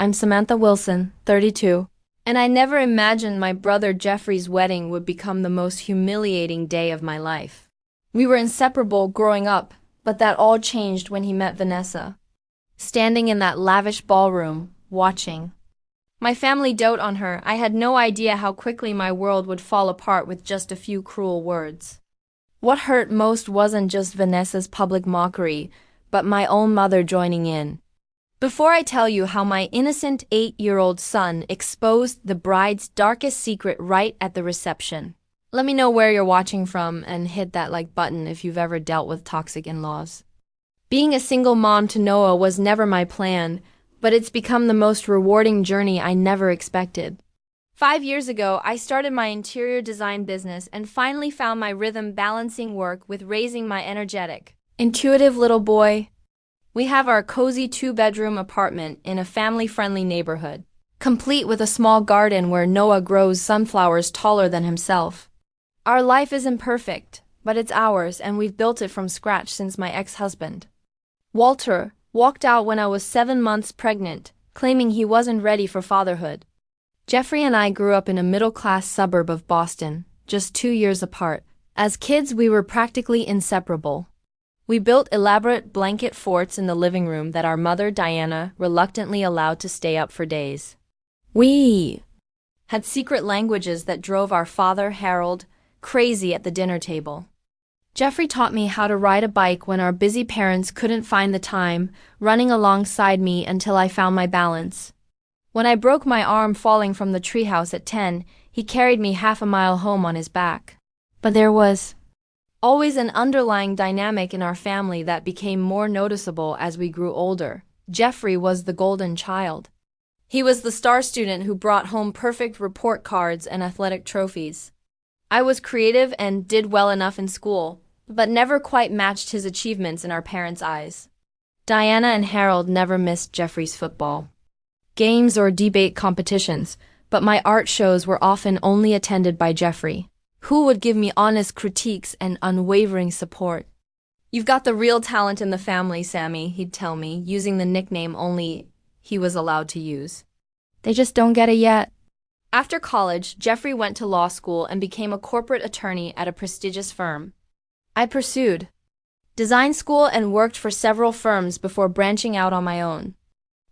I'm Samantha Wilson, 32, and I never imagined my brother Jeffrey's wedding would become the most humiliating day of my life. We were inseparable growing up, but that all changed when he met Vanessa. Standing in that lavish ballroom, watching. My family dote on her. I had no idea how quickly my world would fall apart with just a few cruel words. What hurt most wasn't just Vanessa's public mockery, but my own mother joining in. Before I tell you how my innocent 8-year-old son exposed the bride's darkest secret right at the reception, let me know where you're watching from and hit that like button if you've ever dealt with toxic in-laws. Being a single mom to Noah was never my plan, but it's become the most rewarding journey I never expected. 5 years ago, I started my interior design business and finally found my rhythm balancing work with raising my energetic, intuitive little boy. We have our cozy 2-bedroom apartment in a family-friendly neighborhood, complete with a small garden where Noah grows sunflowers taller than himself. Our life isn't perfect, but it's ours and we've built it from scratch since my ex-husband, Walter, walked out when I was 7 months pregnant, claiming he wasn't ready for fatherhood. Jeffrey and I grew up in a middle-class suburb of Boston, just 2 years apart. As kids, we were practically inseparable. We built elaborate blanket forts in the living room that our mother, Diana, reluctantly allowed to stay up for days. We had secret languages that drove our father, Harold, crazy at the dinner table. Jeffrey taught me how to ride a bike when our busy parents couldn't find the time, running alongside me until I found my balance. When I broke my arm falling from the treehouse at 10, he carried me half a mile home on his back. But there was always an underlying dynamic in our family that became more noticeable as we grew older. Jeffrey was the golden child. He was the star student who brought home perfect report cards and athletic trophies. I was creative and did well enough in school, but never quite matched his achievements in our parents' eyes. Diana and Harold never missed Jeffrey's football games or debate competitions, but my art shows were often only attended by Jeffrey, who would give me honest critiques and unwavering support. "You've got the real talent in the family, Sammy," he'd tell me, using the nickname only he was allowed to use. "They just don't get it yet." After college, Jeffrey went to law school and became a corporate attorney at a prestigious firm. I pursued design school and worked for several firms before branching out on my own.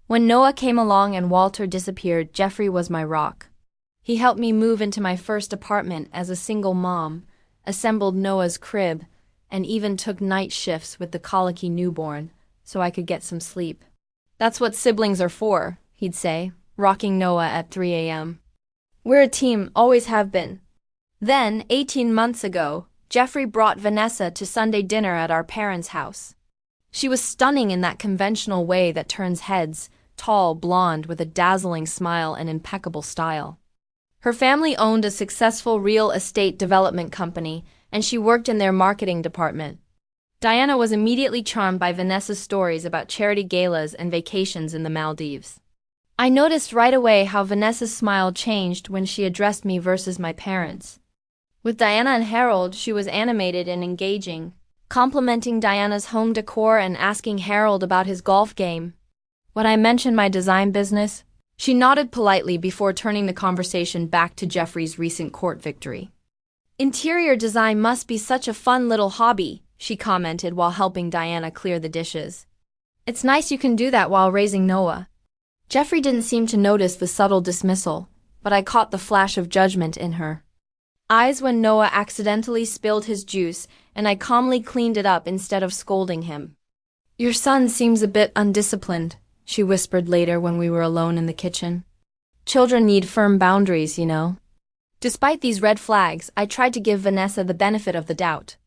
When Noah came along and Walter disappeared, Jeffrey was my rock. He helped me move into my first apartment as a single mom, assembled Noah's crib, and even took night shifts with the colicky newborn so I could get some sleep. "That's what siblings are for," he'd say, rocking Noah at 3 a.m. "We're a team, always have been." Then, 18 months ago, Jeffrey brought Vanessa to Sunday dinner at our parents' house. She was stunning in that conventional way that turns heads, tall, blonde, with a dazzling smile and impeccable style. Her family owned a successful real estate development company, and she worked in their marketing department. Diana was immediately charmed by Vanessa's stories about charity galas and vacations in the Maldives. I noticed right away how Vanessa's smile changed when she addressed me versus my parents. With Diana and Harold, she was animated and engaging, complimenting Diana's home decor and asking Harold about his golf game. When I mentioned my design business, she nodded politely before turning the conversation back to Jeffrey's recent court victory. "Interior design must be such a fun little hobby," she commented while helping Diana clear the dishes. "It's nice you can do that while raising Noah." Jeffrey didn't seem to notice the subtle dismissal, but I caught the flash of judgment in her eyes when Noah accidentally spilled his juice, and I calmly cleaned it up instead of scolding him. "Your son seems a bit undisciplined," she whispered later when we were alone in the kitchen. "Children need firm boundaries, you know." Despite these red flags, I tried to give Vanessa the benefit of the doubt.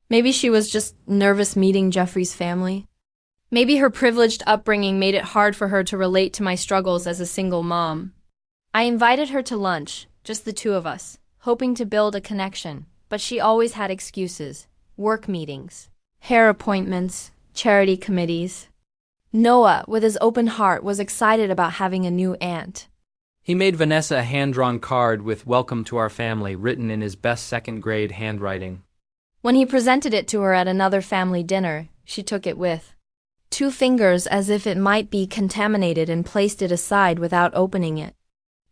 Maybe she was just nervous meeting Jeffrey's family. Maybe her privileged upbringing made it hard for her to relate to my struggles as a single mom. I invited her to lunch, just the two of us, hoping to build a connection, but she always had excuses: work meetings, hair appointments, charity committees. Noah, with his open heart, was excited about having a new aunt. He made Vanessa a hand-drawn card with "Welcome to our family" written in his best second-grade handwriting. When he presented it to her at another family dinner, she took it with 2 fingers as if it might be contaminated, and placed it aside without opening it.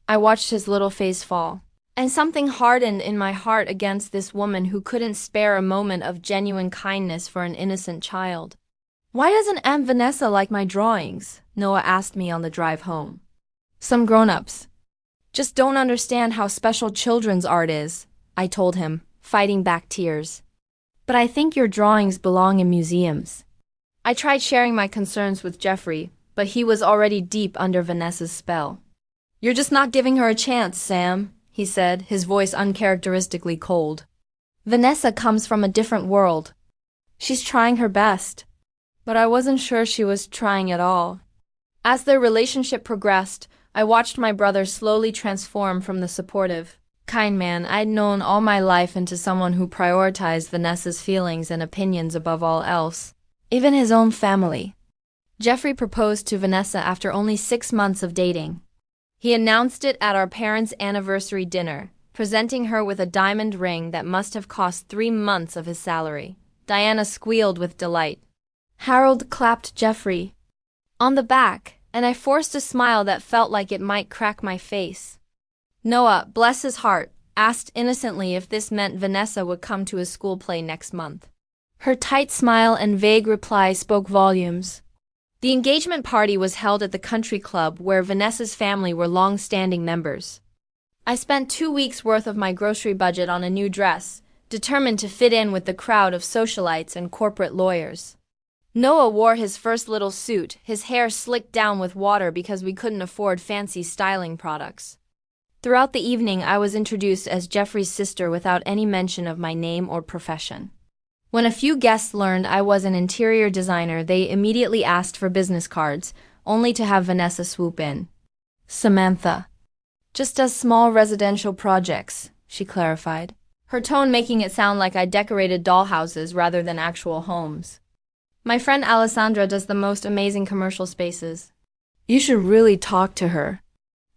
I watched his little face fall, and something hardened in my heart against this woman who couldn't spare a moment of genuine kindness for an innocent child. "Why doesn't Aunt Vanessa like my drawings?" Noah asked me on the drive home. "Some grown-ups just don't understand how special children's art is," I told him, fighting back tears. "But I think your drawings belong in museums." I tried sharing my concerns with Jeffrey, but he was already deep under Vanessa's spell. "You're just not giving her a chance, Sam," he said, his voice uncharacteristically cold. "Vanessa comes from a different world. She's trying her best." But I wasn't sure she was trying at all. As their relationship progressed, I watched my brother slowly transform from the supportive, kind man I'd known all my life into someone who prioritized Vanessa's feelings and opinions above all else, even his own family. Jeffrey proposed to Vanessa after only 6 months of dating. He announced it at our parents' anniversary dinner, presenting her with a diamond ring that must have cost 3 months of his salary. Diana squealed with delight. Harold clapped Jeffrey on the back, and I forced a smile that felt like it might crack my face. Noah, bless his heart, asked innocently if this meant Vanessa would come to his school play next month. Her tight smile and vague reply spoke volumes. The engagement party was held at the country club where Vanessa's family were long-standing members. I spent 2 weeks' worth of my grocery budget on a new dress, determined to fit in with the crowd of socialites and corporate lawyers. Noah wore his first little suit, his hair slicked down with water because we couldn't afford fancy styling products. Throughout the evening, I was introduced as Jeffrey's sister without any mention of my name or profession. When a few guests learned I was an interior designer, they immediately asked for business cards, only to have Vanessa swoop in. "Samantha just does small residential projects," she clarified, her tone making it sound like I decorated dollhouses rather than actual homes. "My friend Alessandra does the most amazing commercial spaces. You should really talk to her."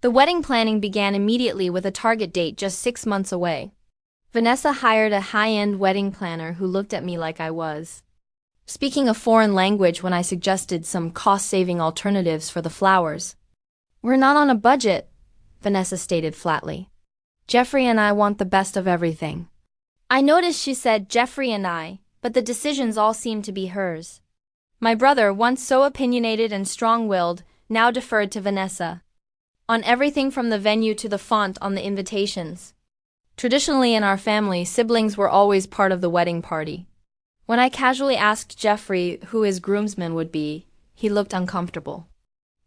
The wedding planning began immediately with a target date just 6 months away. Vanessa hired a high-end wedding planner who looked at me like I was speaking a foreign language when I suggested some cost-saving alternatives for the flowers. "We're not on a budget," Vanessa stated flatly. "Jeffrey and I want the best of everything." I noticed she said Jeffrey and I, but the decisions all seemed to be hers. My brother, once so opinionated and strong-willed, now deferred to Vanessa on everything from the venue to the font on the invitations. Traditionally in our family, siblings were always part of the wedding party. When I casually asked Jeffrey who his groomsman would be, he looked uncomfortable.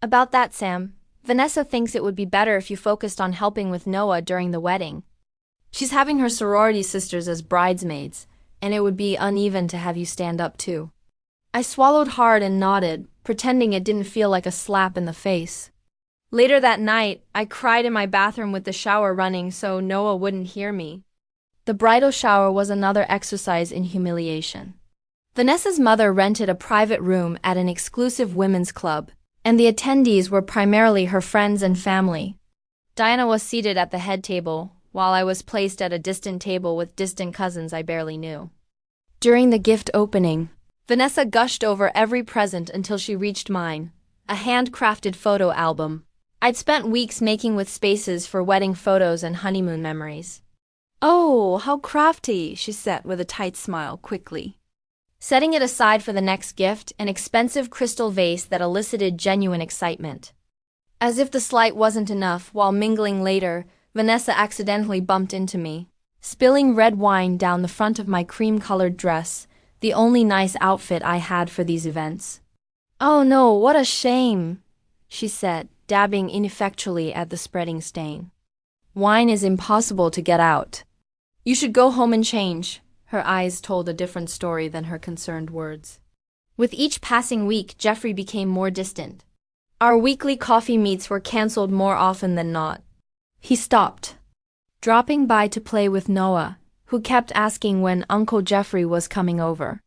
"About that, Sam, Vanessa thinks it would be better if you focused on helping with Noah during the wedding. She's having her sorority sisters as bridesmaids, and it would be uneven to have you stand up too." I swallowed hard and nodded, pretending it didn't feel like a slap in the face. Later that night, I cried in my bathroom with the shower running so Noah wouldn't hear me. The bridal shower was another exercise in humiliation. Vanessa's mother rented a private room at an exclusive women's club, and the attendees were primarily her friends and family. Diana was seated at the head table, while I was placed at a distant table with distant cousins I barely knew. During the gift opening, Vanessa gushed over every present until she reached mine, a hand-crafted photo album I'd spent weeks making with spaces for wedding photos and honeymoon memories. "Oh, how crafty," she said with a tight smile quickly, setting it aside for the next gift, an expensive crystal vase that elicited genuine excitement. As if the slight wasn't enough, while mingling later, Vanessa accidentally bumped into me, spilling red wine down the front of my cream-colored dress, the only nice outfit I had for these events. "Oh no, what a shame," she said, dabbing ineffectually at the spreading stain. "Wine is impossible to get out. You should go home and change." Her eyes told a different story than her concerned words. With each passing week, Jeffrey became more distant. Our weekly coffee meets were canceled more often than not. He stopped dropping by to play with Noah, who kept asking when Uncle Jeffrey was coming over.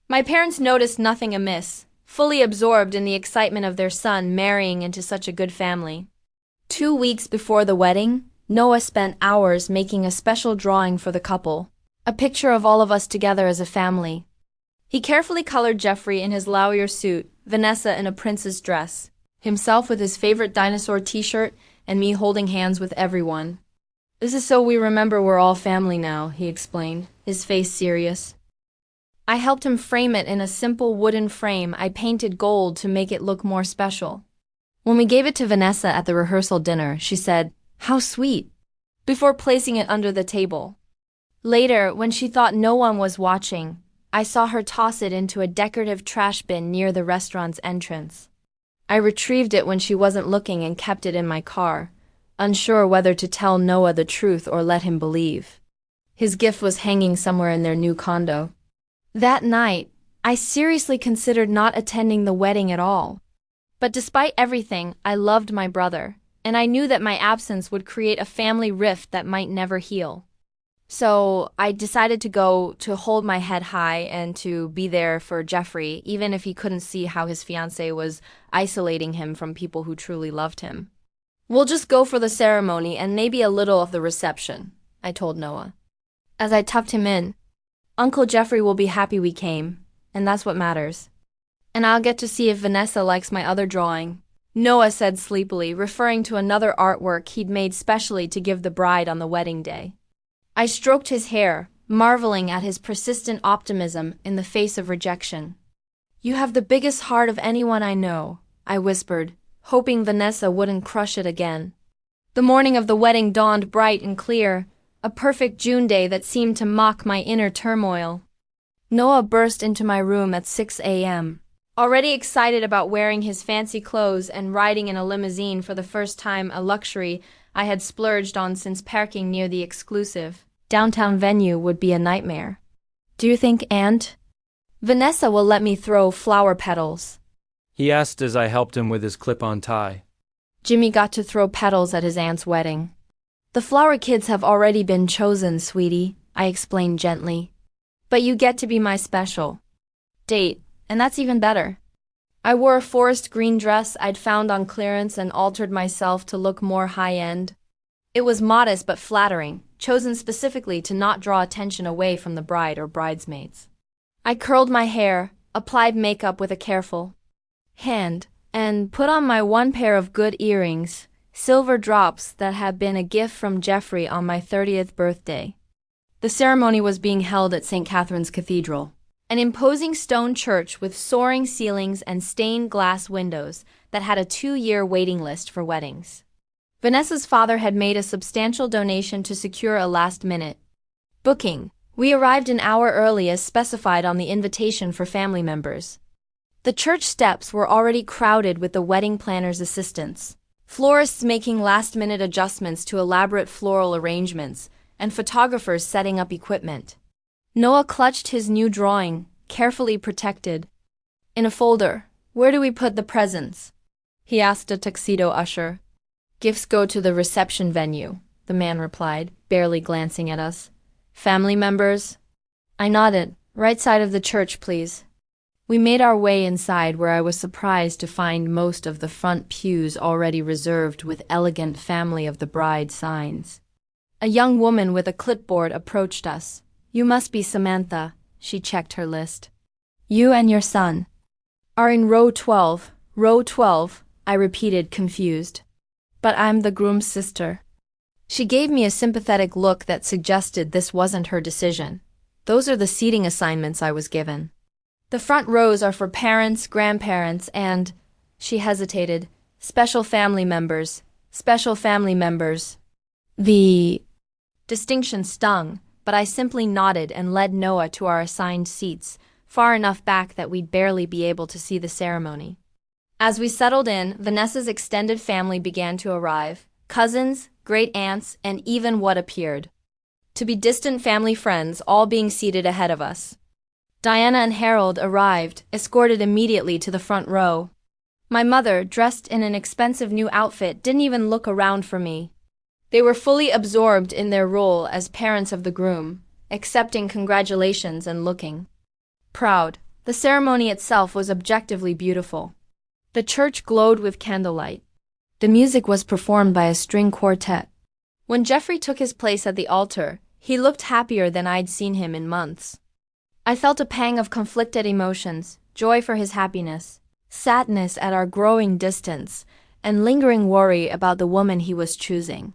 My parents noticed nothing amiss, fully absorbed in the excitement of their son marrying into such a good family. 2 weeks before the wedding, Noah spent hours making a special drawing for the couple, a picture of all of us together as a family. He carefully colored Jeffrey in his lawyer suit, Vanessa in a prince's dress, himself with his favorite dinosaur t-shirt, and me holding hands with everyone. This is so we remember we're all family now, he explained, his face serious. I helped him frame it in a simple wooden frame I painted gold to make it look more special. When we gave it to Vanessa at the rehearsal dinner, she said, "How sweet," before placing it under the table. Later, when she thought no one was watching, I saw her toss it into a decorative trash bin near the restaurant's entrance. I retrieved it when she wasn't looking and kept it in my car, unsure whether to tell Noah the truth or let him believe. His gift was hanging somewhere in their new condo. That night, I seriously considered not attending the wedding at all. But despite everything, I loved my brother, and I knew that my absence would create a family rift that might never heal. So I decided to go to hold my head high and to be there for Jeffrey, even if he couldn't see how his fiancée was isolating him from people who truly loved him. "We'll just go for the ceremony and maybe a little of the reception," I told Noah. As I tucked him in, "Uncle Jeffrey will be happy we came, and that's what matters. And I'll get to see if Vanessa likes my other drawing," Noah said sleepily, referring to another artwork he'd made specially to give the bride on the wedding day. I stroked his hair, marveling at his persistent optimism in the face of rejection. "You have the biggest heart of anyone I know," I whispered, hoping Vanessa wouldn't crush it again. The morning of the wedding dawned bright and clear, a perfect June day that seemed to mock my inner turmoil. Noah burst into my room at 6 a.m., already excited about wearing his fancy clothes and riding in a limousine for the first time, a luxury I had splurged on since parking near the exclusive downtown venue would be a nightmare. "Do you think Aunt Vanessa will let me throw flower petals?" He asked as I helped him with his clip-on tie. Jimmy got to throw petals at his aunt's wedding. "The flower kids have already been chosen, sweetie," I explained gently. "But you get to be my special date, and that's even better." I wore a forest green dress I'd found on clearance and altered myself to look more high-end. It was modest but flattering, chosen specifically to not draw attention away from the bride or bridesmaids. I curled my hair, applied makeup with a careful hand, and put on my one pair of good earrings, silver drops that had been a gift from Jeffrey on my 30th birthday. The ceremony was being held at St. Catherine's Cathedral, an imposing stone church with soaring ceilings and stained glass windows that had a 2-year waiting list for weddings. Vanessa's father had made a substantial donation to secure a last-minute booking. We arrived an hour early as specified on the invitation for family members. The church steps were already crowded with the wedding planner's assistants, florists making last-minute adjustments to elaborate floral arrangements, and photographers setting up equipment. Noah clutched his new drawing, carefully protected, in a folder. "Where do we put the presents?" he asked a tuxedo usher. "Gifts go to the reception venue," the man replied, barely glancing at us. "Family members?" I nodded. "Right side of the church, please." We made our way inside, where I was surprised to find most of the front pews already reserved with elegant family of the bride signs. A young woman with a clipboard approached us. "You must be Samantha," she checked her list. "You and your son are in row 12. Row 12, I repeated, confused. "But I'm the groom's sister." She gave me a sympathetic look that suggested this wasn't her decision. "Those are the seating assignments I was given. The front rows are for parents, grandparents, and," she hesitated, "special family members. Special family members." The distinction stung, but I simply nodded and led Noah to our assigned seats, far enough back that we'd barely be able to see the ceremony. As we settled in, Vanessa's extended family began to arrive, cousins, great-aunts, and even what appeared to be distant family friends all being seated ahead of us. Diana and Harold arrived, escorted immediately to the front row. My mother, dressed in an expensive new outfit, didn't even look around for me. They were fully absorbed in their role as parents of the groom, accepting congratulations and looking proud. The ceremony itself was objectively beautiful. The church glowed with candlelight. The music was performed by a string quartet. When Jeffrey took his place at the altar, he looked happier than I'd seen him in months. I felt a pang of conflicted emotions, joy for his happiness, sadness at our growing distance, and lingering worry about the woman he was choosing.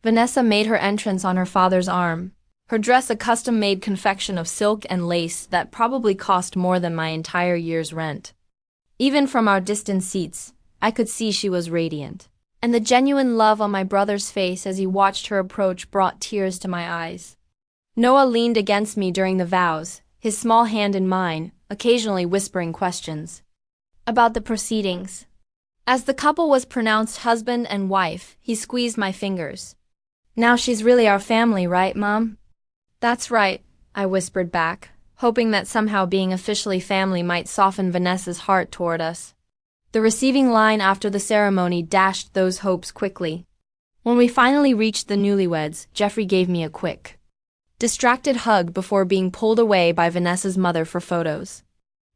Vanessa made her entrance on her father's arm, her dress a custom-made confection of silk and lace that probably cost more than my entire year's rent. Even from our distant seats, I could see she was radiant, and the genuine love on my brother's face as he watched her approach brought tears to my eyes. Noah leaned against me during the vows, his small hand in mine, occasionally whispering questions about the proceedings. As the couple was pronounced husband and wife, he squeezed my fingers. "Now she's really our family, right, Mom?" "That's right," I whispered back, hoping that somehow being officially family might soften Vanessa's heart toward us. The receiving line after the ceremony dashed those hopes quickly. When we finally reached the newlyweds, Jeffrey gave me a quick, distracted hug before being pulled away by Vanessa's mother for photos.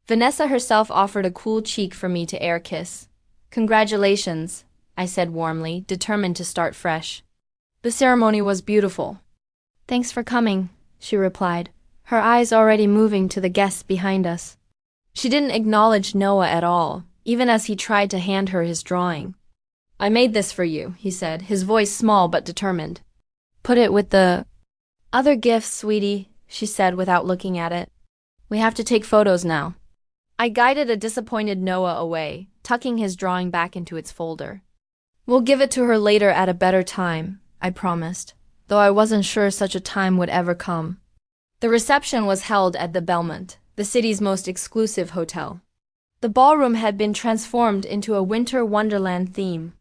Vanessa herself offered a cool cheek for me to air kiss. "Congratulations," I said warmly, determined to start fresh. "The ceremony was beautiful." "Thanks for coming," she replied, her eyes already moving to the guests behind us. She didn't acknowledge Noah at all, even as he tried to hand her his drawing. "I made this for you," he said, his voice small but determined. "Put it with the other gifts, sweetie," she said without looking at it. "We have to take photos now." I guided a disappointed Noah away, tucking his drawing back into its folder. "We'll give it to her later at a better time," I promised, though I wasn't sure such a time would ever come. The reception was held at the Belmont, the city's most exclusive hotel. The ballroom had been transformed into a winter wonderland theme.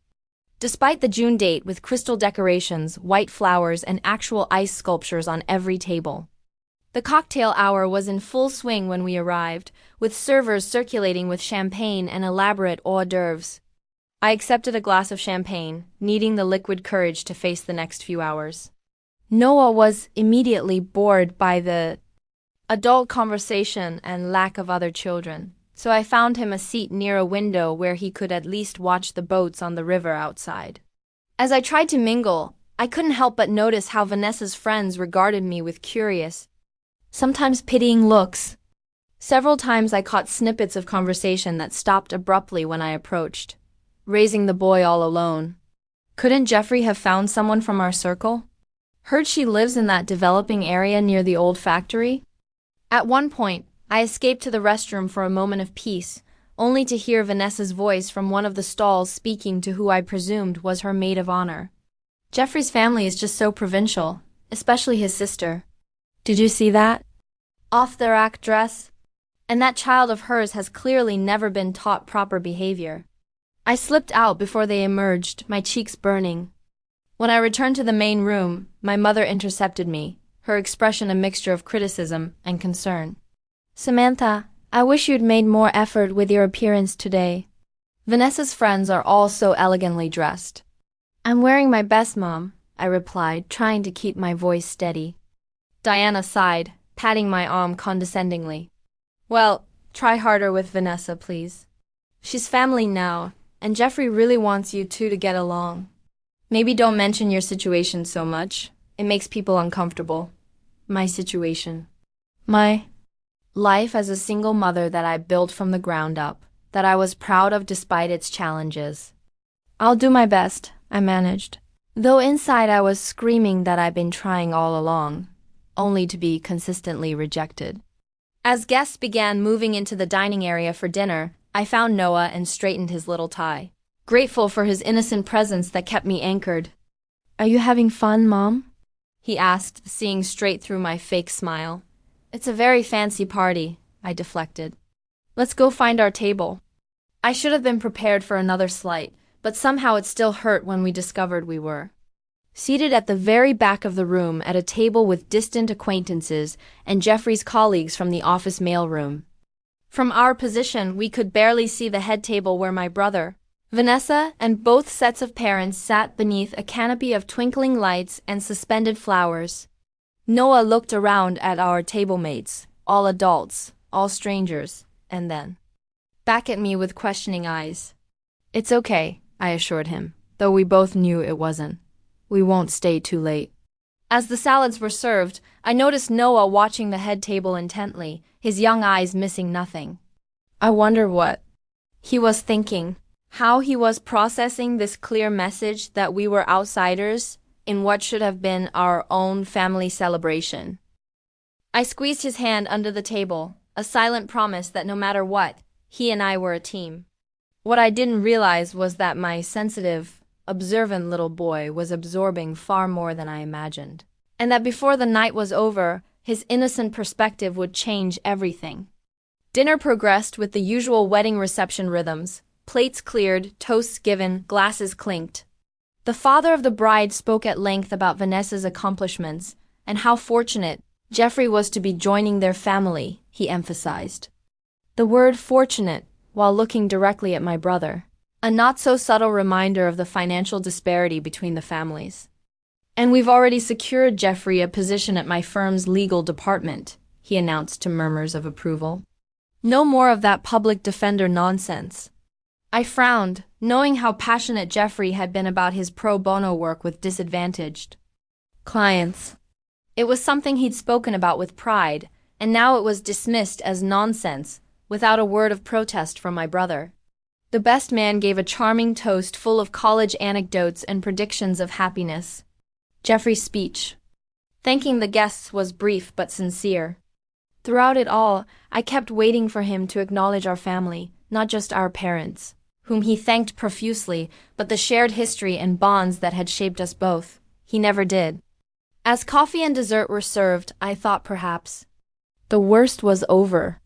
Despite the June date with crystal decorations, white flowers, and actual ice sculptures on every table. The cocktail hour was in full swing when we arrived, with servers circulating with champagne and elaborate hors d'oeuvres. I accepted a glass of champagne, needing the liquid courage to face the next few hours. Noah was immediately bored by the adult conversation and lack of other children, so I found him a seat near a window where he could at least watch the boats on the river outside. As I tried to mingle, I couldn't help but notice how Vanessa's friends regarded me with curious, sometimes pitying looks. Several times I caught snippets of conversation that stopped abruptly when I approached, raising the boy all alone. Couldn't Jeffrey have found someone from our circle? Heard she lives in that developing area near the old factory? At one point, I escaped to the restroom for a moment of peace, only to hear Vanessa's voice from one of the stalls speaking to who I presumed was her maid of honor. "Jeffrey's family is just so provincial, especially his sister. Did you see that? Off-the-rack dress? And that child of hers has clearly never been taught proper behavior." I slipped out before they emerged, my cheeks burning. When I returned to the main room, my mother intercepted me, her expression a mixture of criticism and concern. "Samantha, I wish you'd made more effort with your appearance today. Vanessa's friends are all so elegantly dressed." "I'm wearing my best, Mom," I replied, trying to keep my voice steady. Diana sighed, patting my arm condescendingly. "Well, try harder with Vanessa, please. She's family now, and Jeffrey really wants you two to get along. Maybe don't mention your situation so much. It makes people uncomfortable." "My situation?" "My life as a single mother that I built from the ground up, that I was proud of despite its challenges." "I'll do my best," I managed, though inside I was screaming that I'd been trying all along, only to be consistently rejected. As guests began moving into the dining area for dinner, I found Noah and straightened his little tie, grateful for his innocent presence that kept me anchored. "Are you having fun, Mom?" he asked, seeing straight through my fake smile. "It's a very fancy party," I deflected. "Let's go find our table." I should have been prepared for another slight, but somehow it still hurt when we discovered we were seated at the very back of the room at a table with distant acquaintances and Jeffrey's colleagues from the office mailroom. From our position, we could barely see the head table where my brother, Vanessa, and both sets of parents sat beneath a canopy of twinkling lights and suspended flowers. Noah looked around at our table mates, all adults, all strangers, and then back at me with questioning eyes. "It's okay," I assured him, though we both knew it wasn't. "We won't stay too late." As the salads were served, I noticed Noah watching the head table intently, his young eyes missing nothing. "I wonder what he was thinking, how he was processing this clear message that we were outsiders in what should have been our own family celebration. I squeezed his hand under the table, a silent promise that no matter what, he and I were a team. What I didn't realize was that my sensitive, observant little boy was absorbing far more than I imagined, and that before the night was over, his innocent perspective would change everything. Dinner progressed with the usual wedding reception rhythms. Plates cleared, toasts given, glasses clinked. The father of the bride spoke at length about Vanessa's accomplishments and how fortunate Jeffrey was to be joining their family, he emphasized. The word fortunate, while looking directly at my brother, a not-so-subtle reminder of the financial disparity between the families. And we've already secured Jeffrey a position at my firm's legal department, he announced to murmurs of approval. No more of that public defender nonsense. I frowned, knowing how passionate Jeffrey had been about his pro bono work with disadvantaged clients. It was something he'd spoken about with pride, and now it was dismissed as nonsense, without a word of protest from my brother. The best man gave a charming toast full of college anecdotes and predictions of happiness. Jeffrey's speech, thanking the guests, was brief but sincere. Throughout it all, I kept waiting for him to acknowledge our family, not just our parents, whom he thanked profusely, but the shared history and bonds that had shaped us both. He never did. As coffee and dessert were served, I thought perhaps the worst was over.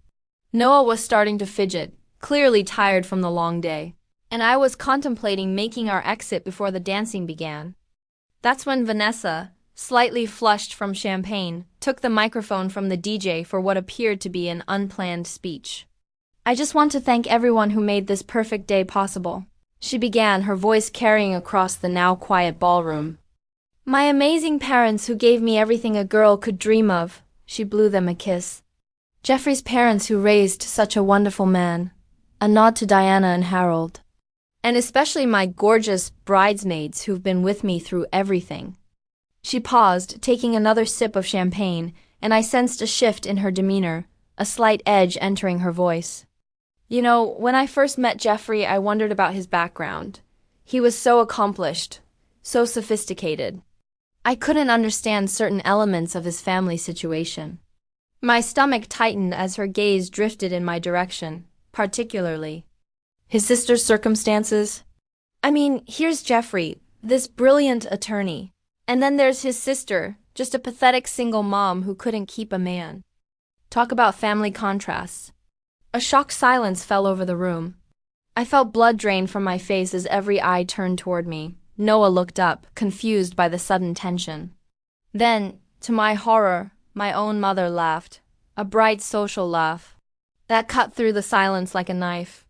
Noah was starting to fidget, clearly tired from the long day, and I was contemplating making our exit before the dancing began. That's when Vanessa, slightly flushed from champagne, took the microphone from the DJ for what appeared to be an unplanned speech. I just want to thank everyone who made this perfect day possible, she began, her voice carrying across the now quiet ballroom. My amazing parents who gave me everything a girl could dream of, she blew them a kiss. Jeffrey's parents who raised such a wonderful man, a nod to Diana and Harold. And especially my gorgeous bridesmaids who've been with me through everything. She paused, taking another sip of champagne, and I sensed a shift in her demeanor, a slight edge entering her voice. You know, when I first met Jeffrey, I wondered about his background. He was so accomplished, so sophisticated. I couldn't understand certain elements of his family situation. My stomach tightened as her gaze drifted in my direction, particularly his sister's circumstances. I mean, here's Jeffrey, this brilliant attorney, and then there's his sister, just a pathetic single mom who couldn't keep a man. Talk about family contrasts. A shocked silence fell over the room. I felt blood drain from my face as every eye turned toward me. Noah looked up, confused by the sudden tension. Then, to my horror, my own mother laughed, a bright social laugh that cut through the silence like a knife.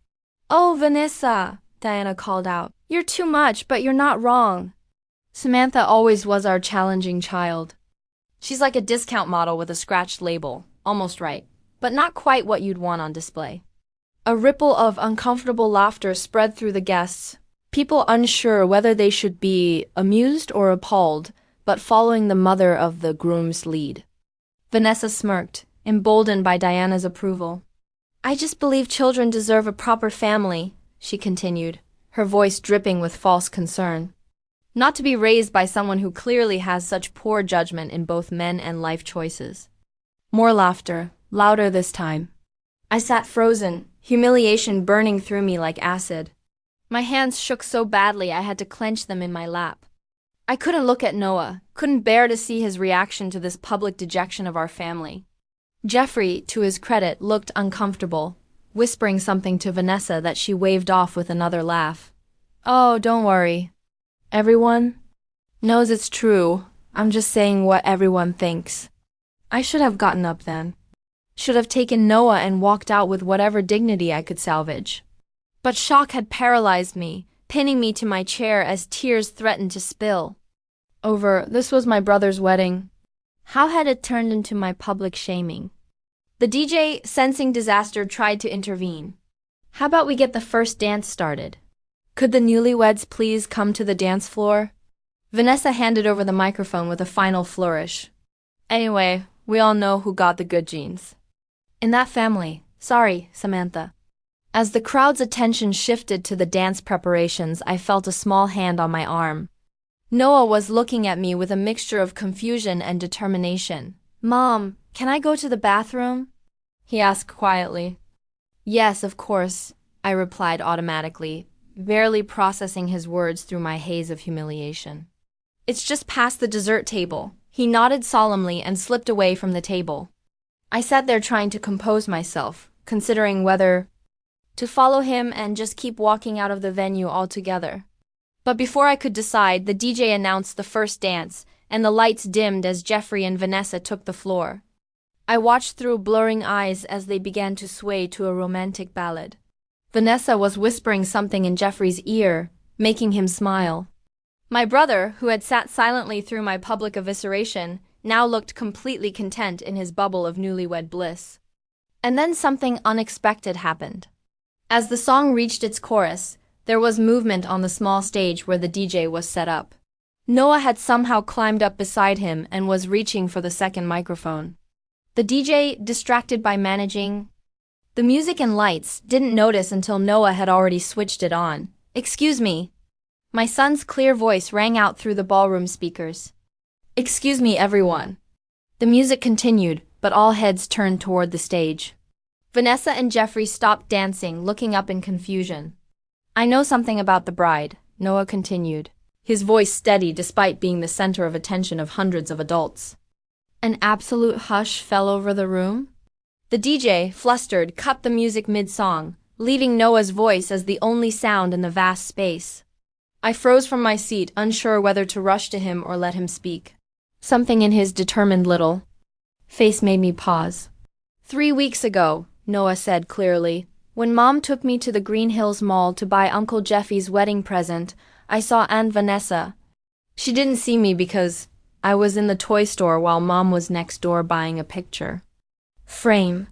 Oh, Vanessa, Diana called out. You're too much, but you're not wrong. Samantha always was our challenging child. She's like a discount model with a scratched label, almost right, but not quite what you'd want on display. A ripple of uncomfortable laughter spread through the guests, people unsure whether they should be amused or appalled, but following the mother of the groom's lead. Vanessa smirked, emboldened by Diana's approval. I just believe children deserve a proper family, she continued, her voice dripping with false concern. Not to be raised by someone who clearly has such poor judgment in both men and life choices. More laughter, louder this time. I sat frozen, humiliation burning through me like acid. My hands shook so badly I had to clench them in my lap. I couldn't look at Noah, couldn't bear to see his reaction to this public dejection of our family. Jeffrey, to his credit, looked uncomfortable, whispering something to Vanessa that she waved off with another laugh. Oh, don't worry. Everyone knows it's true. I'm just saying what everyone thinks. I should have gotten up then. Should have taken Noah and walked out with whatever dignity I could salvage. But shock had paralyzed me, pinning me to my chair as tears threatened to spill. This was my brother's wedding. How had it turned into my public shaming? The DJ, sensing disaster, tried to intervene. How about we get the first dance started? Could the newlyweds please come to the dance floor? Vanessa handed over the microphone with a final flourish. Anyway, we all know who got the good genes. In that family. Sorry, Samantha. As the crowd's attention shifted to the dance preparations, I felt a small hand on my arm. Noah was looking at me with a mixture of confusion and determination. "Mom, can I go to the bathroom?" he asked quietly. "Yes, of course," I replied automatically, barely processing his words through my haze of humiliation. "It's just past the dessert table." He nodded solemnly and slipped away from the table. I sat there trying to compose myself, considering whether to follow him and just keep walking out of the venue altogether. But before I could decide, the DJ announced the first dance, and the lights dimmed as Jeffrey and Vanessa took the floor. I watched through blurring eyes as they began to sway to a romantic ballad. Vanessa was whispering something in Jeffrey's ear, making him smile. My brother, who had sat silently through my public evisceration, now looked completely content in his bubble of newlywed bliss. And then something unexpected happened. As the song reached its chorus, there was movement on the small stage where the DJ was set up. Noah had somehow climbed up beside him and was reaching for the second microphone. The DJ, distracted by managing the music and lights, didn't notice until Noah had already switched it on. "Excuse me." My son's clear voice rang out through the ballroom speakers. "Excuse me, everyone." The music continued, but all heads turned toward the stage. Vanessa and Jeffrey stopped dancing, looking up in confusion. "I know something about the bride," Noah continued, his voice steady despite being the center of attention of hundreds of adults. An absolute hush fell over the room. The DJ, flustered, cut the music mid-song, leaving Noah's voice as the only sound in the vast space. I froze from my seat, unsure whether to rush to him or let him speak. Something in his determined little face made me pause. "3 weeks ago," Noah said clearly, "when Mom took me to the Green Hills Mall to buy Uncle Jeffy's wedding present, I saw Aunt Vanessa. She didn't see me because I was in the toy store while Mom was next door buying a picture frame."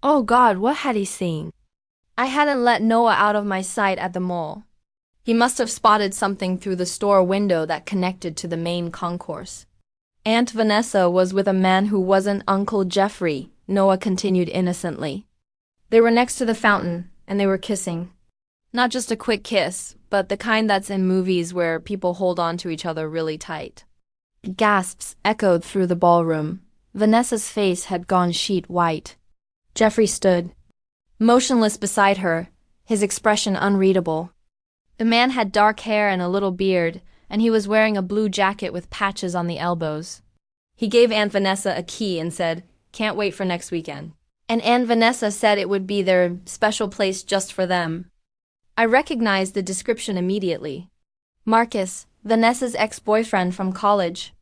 Oh God, what had he seen? I hadn't let Noah out of my sight at the mall. He must have spotted something through the store window that connected to the main concourse. "Aunt Vanessa was with a man who wasn't Uncle Jeffrey," Noah continued innocently. "They were next to the fountain, and they were kissing. Not just a quick kiss, but the kind that's in movies where people hold on to each other really tight." Gasps echoed through the ballroom. Vanessa's face had gone sheet white. Jeffrey stood motionless beside her, his expression unreadable. The man had dark hair and a little beard, and he was wearing a blue jacket with patches on the elbows. He gave Aunt Vanessa a key and said, "Can't wait for next weekend." And Aunt Vanessa said it would be their special place just for them. I recognized the description immediately. Marcus, Vanessa's ex-boyfriend from college.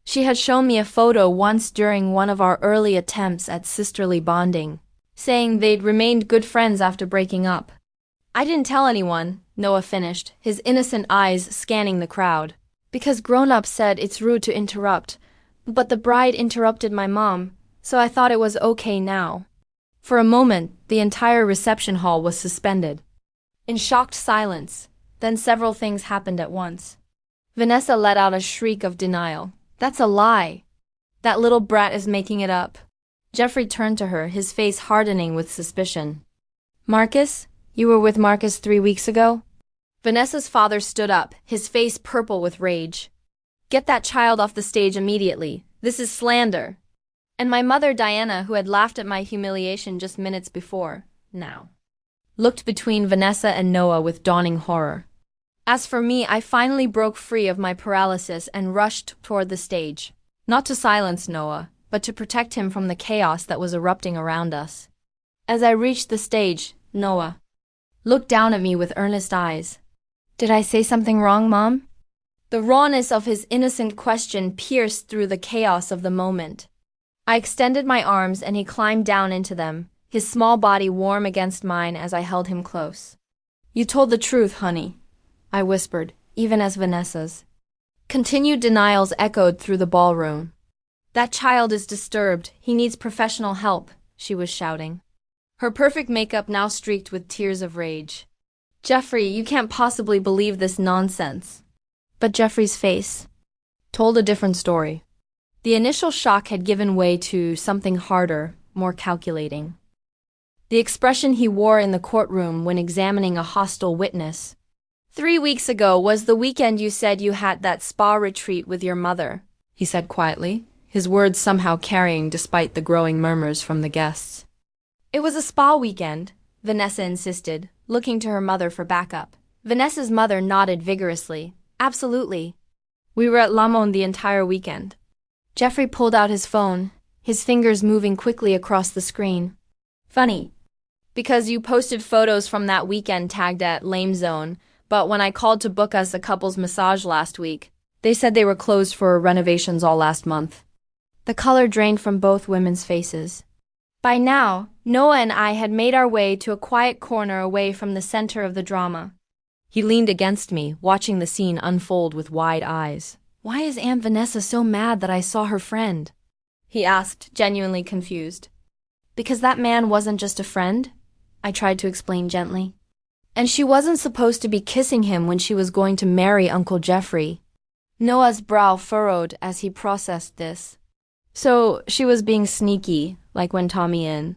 She had shown me a photo once during one of our early attempts at sisterly bonding, saying they'd remained good friends after breaking up. "I didn't tell anyone," Noah finished, his innocent eyes scanning the crowd, "because grown-ups said it's rude to interrupt, but the bride interrupted my mom, so I thought it was okay now." For a moment, the entire reception hall was suspended in shocked silence. Then several things happened at once. Vanessa let out a shriek of denial. "That's a lie. That little brat is making it up." Jeffrey turned to her, his face hardening with suspicion. "Marcus? You were with Marcus 3 weeks ago?" Vanessa's father stood up, his face purple with rage. "Get that child off the stage immediately. This is slander." And my mother, Diana, who had laughed at my humiliation just minutes before, now looked between Vanessa and Noah with dawning horror. As for me, I finally broke free of my paralysis and rushed toward the stage. Not to silence Noah, but to protect him from the chaos that was erupting around us. As I reached the stage, Noah looked down at me with earnest eyes. "Did I say something wrong, Mom?" The rawness of his innocent question pierced through the chaos of the moment. I extended my arms and he climbed down into them, his small body warm against mine as I held him close. "You told the truth, honey," I whispered, even as Vanessa's continued denials echoed through the ballroom. "That child is disturbed. He needs professional help," she was shouting, her perfect makeup now streaked with tears of rage. "Jeffrey, you can't possibly believe this nonsense." But Jeffrey's face told a different story. The initial shock had given way to something harder, more calculating. the expression he wore in the courtroom when examining a hostile witness. 3 weeks ago was the weekend you said you had that spa retreat with your mother, he said quietly, his words somehow carrying despite the growing murmurs from the guests. It was a spa weekend, Vanessa insisted, looking to her mother for backup. Vanessa's mother nodded vigorously. Absolutely. We were at Lamont the entire weekend. Jeffrey pulled out his phone, his fingers moving quickly across the screen. Funny. Because you posted photos from that weekend tagged at Lame Zone, but when I called to book us a couple's massage last week, they said they were closed for renovations all last month. The color drained from both women's faces. By now, Noah and I had made our way to a quiet corner away from the center of the drama. He leaned against me, watching the scene unfold with wide eyes. Why is Aunt Vanessa so mad that I saw her friend? He asked, genuinely confused. Because that man wasn't just a friend, I tried to explain gently. And she wasn't supposed to be kissing him when she was going to marry Uncle Jeffrey. Noah's brow furrowed as he processed this. So she was being sneaky, like when Tommy in.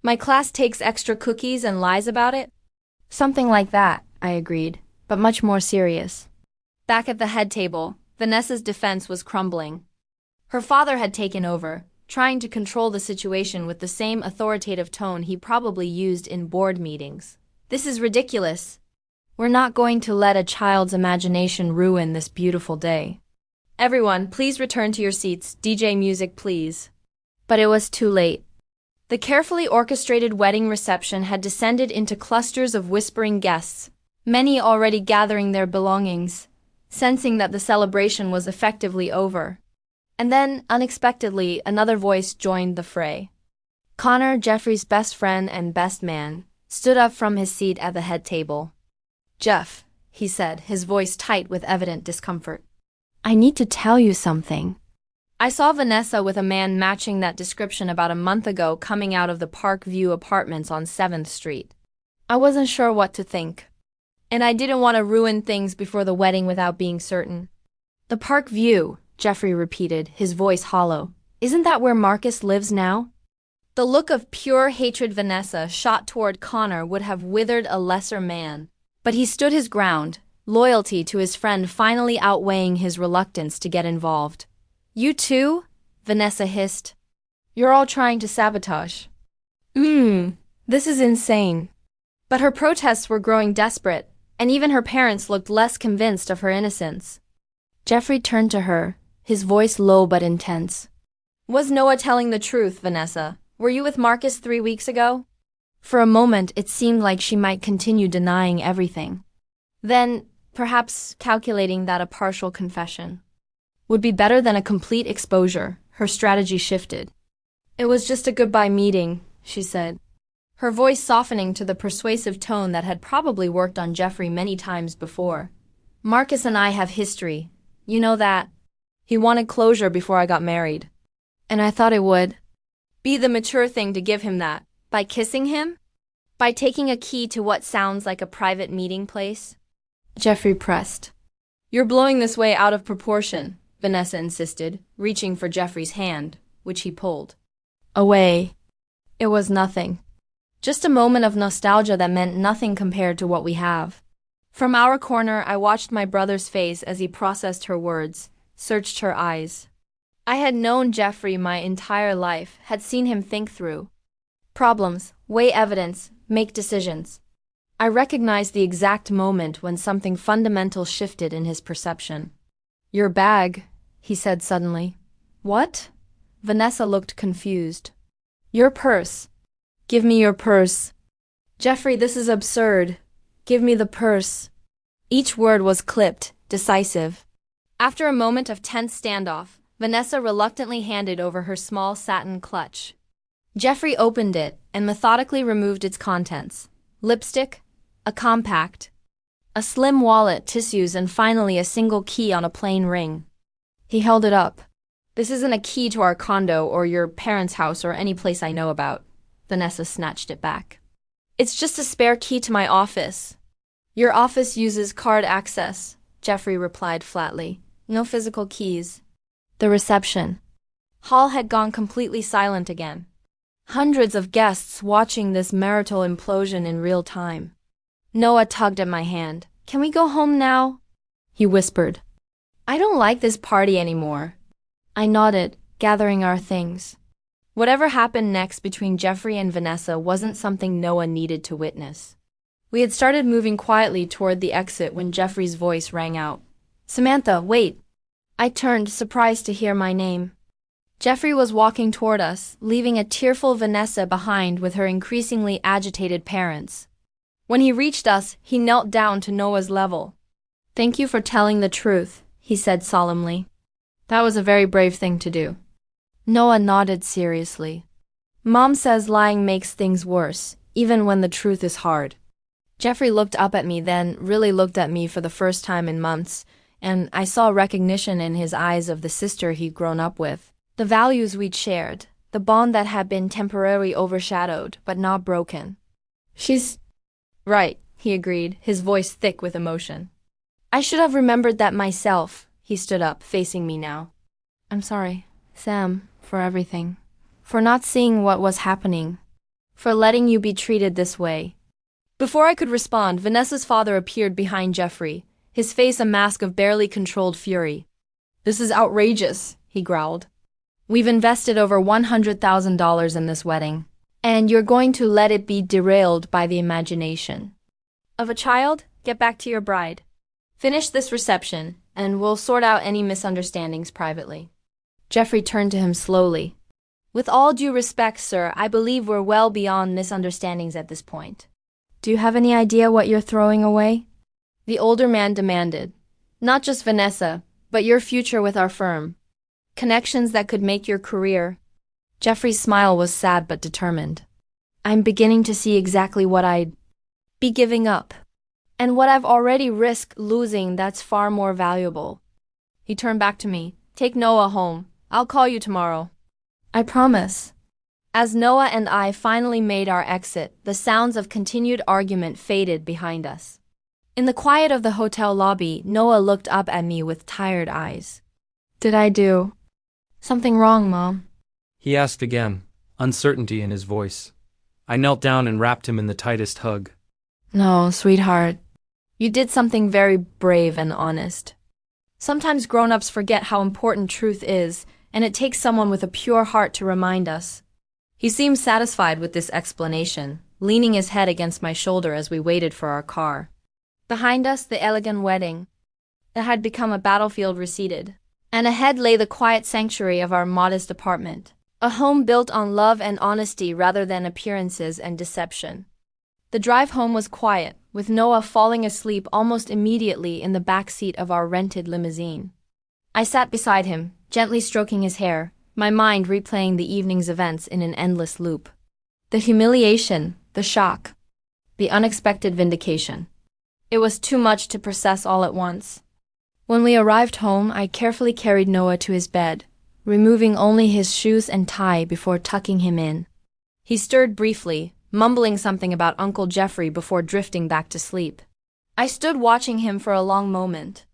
My class takes extra cookies and lies about it? Something like that, I agreed, but much more serious. Back at the head table, Vanessa's defense was crumbling. Her father had taken over, trying to control the situation with the same authoritative tone he probably used in board meetings. This is ridiculous. We're not going to let a child's imagination ruin this beautiful day. Everyone, please return to your seats. DJ music, please. But it was too late. The carefully orchestrated wedding reception had descended into clusters of whispering guests, many already gathering their belongings, sensing that the celebration was effectively over. And then, unexpectedly, another voice joined the fray. Connor, Jeffrey's best friend and best man, stood up from his seat at the head table. Jeff, he said, his voice tight with evident discomfort. I need to tell you something. I saw Vanessa with a man matching that description about a month ago coming out of the Park View apartments on 7th Street. I wasn't sure what to think. And I didn't want to ruin things before the wedding without being certain. The Park View, Jeffrey repeated, his voice hollow. Isn't that where Marcus lives now? The look of pure hatred Vanessa shot toward Connor would have withered a lesser man. But he stood his ground, loyalty to his friend finally outweighing his reluctance to get involved. You too? Vanessa hissed. You're all trying to sabotage. This is insane. But her protests were growing desperate, and even her parents looked less convinced of her innocence. Jeffrey turned to her, his voice low but intense. Was Noah telling the truth, Vanessa? Were you with Marcus 3 weeks ago? For a moment, it seemed like she might continue denying everything. Then, perhaps calculating that a partial confession would be better than a complete exposure, her strategy shifted. It was just a goodbye meeting, she said, her voice softening to the persuasive tone that had probably worked on Jeffrey many times before. Marcus and I have history. You know that. He wanted closure before I got married. And I thought it would be the mature thing to give him that. By kissing him? By taking a key to what sounds like a private meeting place? Jeffrey pressed. You're blowing this way out of proportion, Vanessa insisted, reaching for Jeffrey's hand, which he pulled away. It was nothing. Just a moment of nostalgia that meant nothing compared to what we have. From our corner, I watched my brother's face as he processed her words, searched her eyes. I had known Jeffrey my entire life, had seen him think through problems, weigh evidence, make decisions. I recognized the exact moment when something fundamental shifted in his perception. Your bag, he said suddenly. What? Vanessa looked confused. Your purse. Give me your purse. Jeffrey, this is absurd. Give me the purse. Each word was clipped, decisive. After a moment of tense standoff, Vanessa reluctantly handed over her small satin clutch. Jeffrey opened it and methodically removed its contents. Lipstick, a compact, a slim wallet, tissues, and finally a single key on a plain ring. He held it up. This isn't a key to our condo or your parents' house or any place I know about. Vanessa snatched it back. It's just a spare key to my office. Your office uses card access, Jeffrey replied flatly. No physical keys. The reception hall had gone completely silent again. Hundreds of guests watching this marital implosion in real time. Noah tugged at my hand. "Can we go home now?" he whispered. "I don't like this party anymore." I nodded, gathering our things. Whatever happened next between Jeffrey and Vanessa wasn't something Noah needed to witness. We had started moving quietly toward the exit when Jeffrey's voice rang out. "Samantha, wait." I turned, surprised to hear my name. Jeffrey was walking toward us, leaving a tearful Vanessa behind with her increasingly agitated parents. When he reached us, he knelt down to Noah's level. "Thank you for telling the truth," he said solemnly. "That was a very brave thing to do." Noah nodded seriously. "Mom says lying makes things worse, even when the truth is hard." Jeffrey looked up at me then, really looked at me for the first time in months, and I saw recognition in his eyes of the sister he'd grown up with. The values we'd shared, the bond that had been temporarily overshadowed, but not broken. "She's right," he agreed, his voice thick with emotion. "I should have remembered that myself." He stood up, facing me now. "I'm sorry, Sam, for everything. For not seeing what was happening. For letting you be treated this way." Before I could respond, Vanessa's father appeared behind Jeffrey, his face a mask of barely controlled fury. "This is outrageous," he growled. "We've invested over $100,000 in this wedding, and you're going to let it be derailed by the imagination of a child? Get back to your bride. Finish this reception, and we'll sort out any misunderstandings privately." Jeffrey turned to him slowly. "With all due respect, sir, I believe we're well beyond misunderstandings at this point. Do you have any idea what you're throwing away?" The older man demanded. "Not just Vanessa, but your future with our firm. Connections that could make your career." Jeffrey's smile was sad but determined. "I'm beginning to see exactly what I'd be giving up. And what I've already risked losing that's far more valuable." He turned back to me. "Take Noah home. I'll call you tomorrow." "I promise." As Noah and I finally made our exit, the sounds of continued argument faded behind us. In the quiet of the hotel lobby, Noah looked up at me with tired eyes. "Did I do something wrong, Mom?" He asked again, uncertainty in his voice. I knelt down and wrapped him in the tightest hug. "No, sweetheart. You did something very brave and honest. Sometimes grown-ups forget how important truth is, and it takes someone with a pure heart to remind us." He seemed satisfied with this explanation, leaning his head against my shoulder as we waited for our car. Behind us, the elegant wedding that had become a battlefield receded, and ahead lay the quiet sanctuary of our modest apartment, a home built on love and honesty rather than appearances and deception. The drive home was quiet, with Noah falling asleep almost immediately in the back seat of our rented limousine. I sat beside him, gently stroking his hair, my mind replaying the evening's events in an endless loop. The humiliation, the shock, the unexpected vindication. It was too much to process all at once. When we arrived home, I carefully carried Noah to his bed, removing only his shoes and tie before tucking him in. He stirred briefly, mumbling something about Uncle Jeffrey before drifting back to sleep. I stood watching him for a long moment,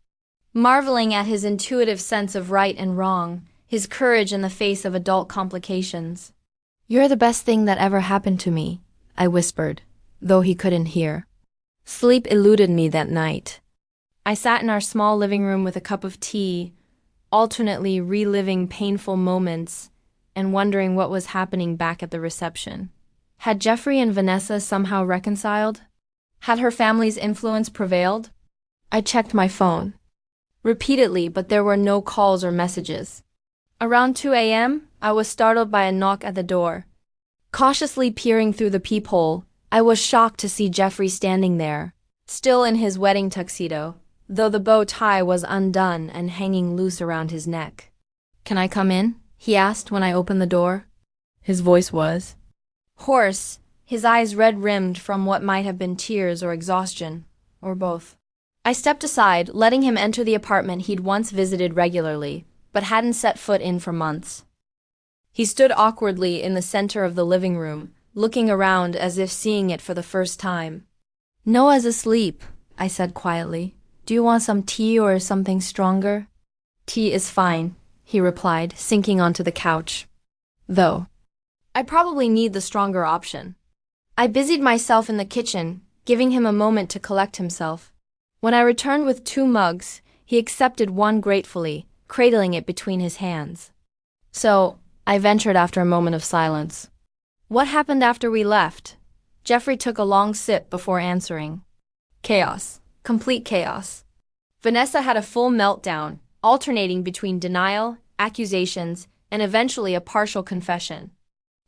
marveling at his intuitive sense of right and wrong, his courage in the face of adult complications. "You're the best thing that ever happened to me," I whispered, though he couldn't hear. Sleep eluded me that night. I sat in our small living room with a cup of tea, alternately reliving painful moments and wondering what was happening back at the reception. Had Jeffrey and Vanessa somehow reconciled? Had her family's influence prevailed? I checked my phone repeatedly, but there were no calls or messages. Around 2 a.m., I was startled by a knock at the door. Cautiously peering through the peephole, I was shocked to see Jeffrey standing there, still in his wedding tuxedo, though the bow tie was undone and hanging loose around his neck. "Can I come in?" he asked when I opened the door. His voice was hoarse, his eyes red-rimmed from what might have been tears or exhaustion, or both. I stepped aside, letting him enter the apartment he'd once visited regularly, but hadn't set foot in for months. He stood awkwardly in the center of the living room, looking around as if seeing it for the first time. "Noah's asleep," I said quietly. "Do you want some tea or something stronger?" "Tea is fine," he replied, sinking onto the couch. "Though, I probably need the stronger option. I busied myself in the kitchen, giving him a moment to collect himself. When I returned with 2 mugs, he accepted one gratefully, cradling it between his hands. So, I ventured after a moment of silence. What happened after we left? Jeffrey took a long sip before answering. Chaos. Complete chaos. Vanessa had a full meltdown, alternating between denial, accusations, and eventually a partial confession.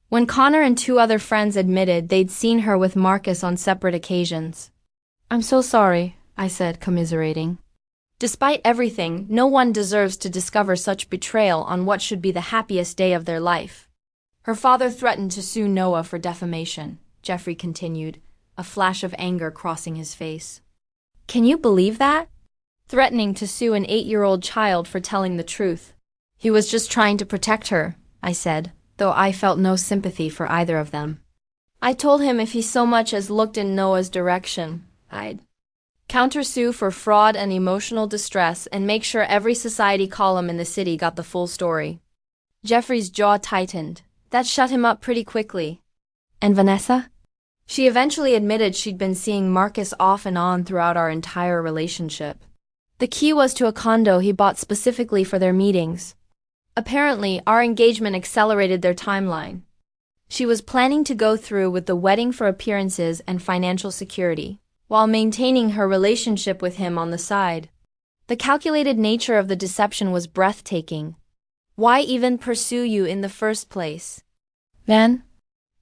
When Connor and 2 other friends admitted they'd seen her with Marcus on separate occasions. "I'm so sorry," I said, commiserating. Despite everything, no one deserves to discover such betrayal on what should be the happiest day of their life. Her father threatened to sue Noah for defamation, Jeffrey continued, a flash of anger crossing his face. Can you believe that? Threatening to sue an 8-year-old child for telling the truth. He was just trying to protect her, I said, though I felt no sympathy for either of them. I told him if he so much as looked in Noah's direction, I'd countersue for fraud and emotional distress and make sure every society column in the city got the full story. Jeffrey's jaw tightened. That shut him up pretty quickly. And Vanessa? She eventually admitted she'd been seeing Marcus off and on throughout our entire relationship. The key was to a condo he bought specifically for their meetings. Apparently, our engagement accelerated their timeline. She was planning to go through with the wedding for appearances and financial security, while maintaining her relationship with him on the side. The calculated nature of the deception was breathtaking. Why even pursue you in the first place? Then,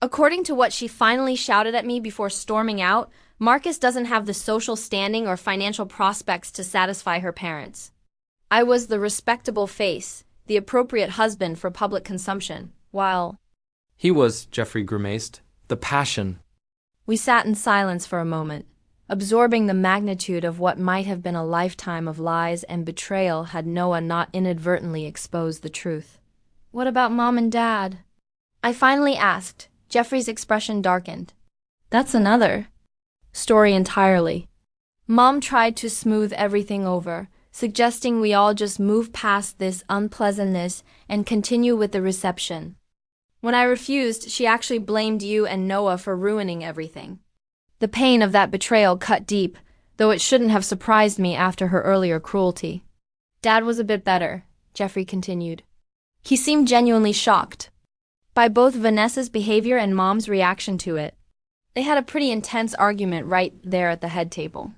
according to what she finally shouted at me before storming out, Marcus doesn't have the social standing or financial prospects to satisfy her parents. I was the respectable face, the appropriate husband for public consumption, while He was, Jeffrey grimaced, the passion. we sat in silence for a moment, absorbing the magnitude of what might have been a lifetime of lies and betrayal had Noah not inadvertently exposed the truth. What about Mom and Dad? I finally asked. Jeffrey's expression darkened. That's another story entirely. Mom tried to smooth everything over, suggesting we all just move past this unpleasantness and continue with the reception. When I refused, she actually blamed you and Noah for ruining everything. The pain of that betrayal cut deep, though it shouldn't have surprised me after her earlier cruelty. Dad was a bit better, Jeffrey continued. He seemed genuinely shocked by both Vanessa's behavior and Mom's reaction to it. They had a pretty intense argument right there at the head table.